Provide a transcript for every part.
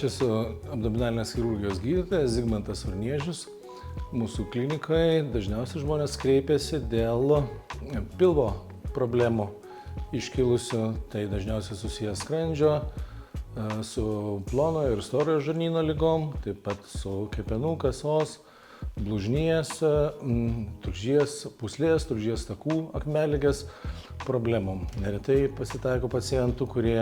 Aš esu abdominalinės chirurgijos gydytojas Zigmantas Urniežius. Mūsų klinikoje dažniausiai žmonės kreipiasi dėl pilvo problemų iškilusių, tai dažniausiai susijęs skrandžio, su plonojo ir storojo žarnyno ligom, taip pat su kepenų, kasos, blužnies, tulžies pūslės, tulžies takų akmelligės problemom. Neretai pasitaiko pacientų, kurie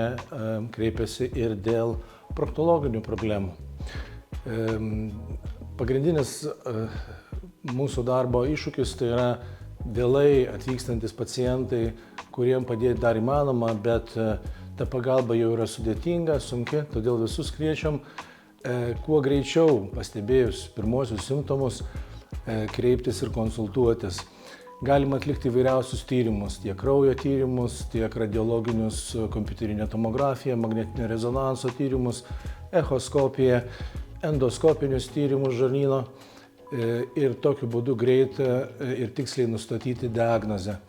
kreipiasi ir dėl proktologinių problemų. Pagrindinis mūsų darbo iššūkis tai yra vėlai atvykstantis pacientai, kuriem padėti dar įmanoma, bet ta pagalba jau yra sudėtinga, sunki, todėl visus kviečiam kuo greičiau pastebėjus pirmosius simptomus kreiptis ir konsultuotis. Galima atlikti įvairiausius tyrimus, tiek kraujo tyrimus, tiek radiologinius, kompiuterinę tomografiją, magnetinio rezonanso tyrimus, echoskopiją, endoskopinius tyrimus žarnyno ir tokiu būdu greit ir tiksliai nustatyti diagnozę.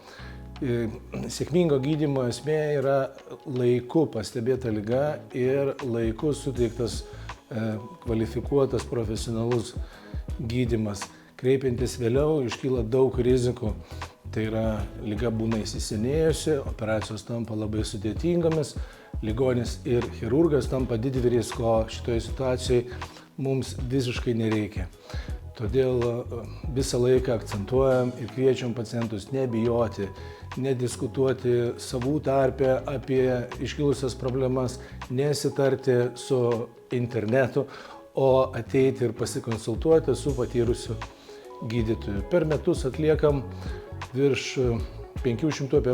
Sėkmingo gydymo esmė yra laiku pastebėta liga ir laiku suteiktas kvalifikuotas profesionalus gydymas. Kreipiantis vėliau iškyla daug rizikų. Tai yra, liga būna įsisenėjusi, operacijos tampa labai sudėtingomis, ligonis ir chirurgas tampa didvyris, ko šitoje situacijoje mums visiškai nereikia. Todėl visą laiką akcentuojam ir kviečiam pacientus nebijoti, nediskutuoti savų tarpe apie iškilusias problemas, nesitarti su internetu, o ateiti ir pasikonsultuoti su patyrusiu gydytojų. Per metus atliekam virš 500, apie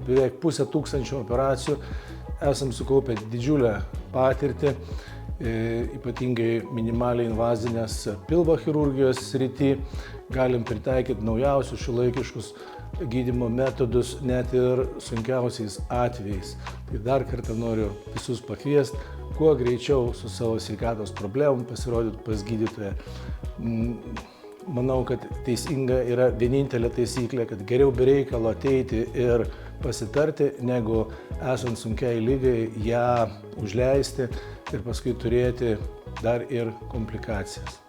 beveik 500 operacijų. Esam sukaupę didžiulę patirtį, ypatingai minimaliai invazinės pilvo chirurgijos srity. Galim pritaikyti naujausius šiuolaikiškus gydymo metodus net ir sunkiausiais atvejais. Tai dar kartą noriu visus pakviesti, kuo greičiau su savo sveikatos problemom pasirodyti pas gydytoją. Manau, kad teisinga yra vienintelė taisyklė, kad geriau be reikalo ateiti ir pasitarti, negu esant sunkiai ligai ją užleisti ir paskui turėti dar ir komplikacijas.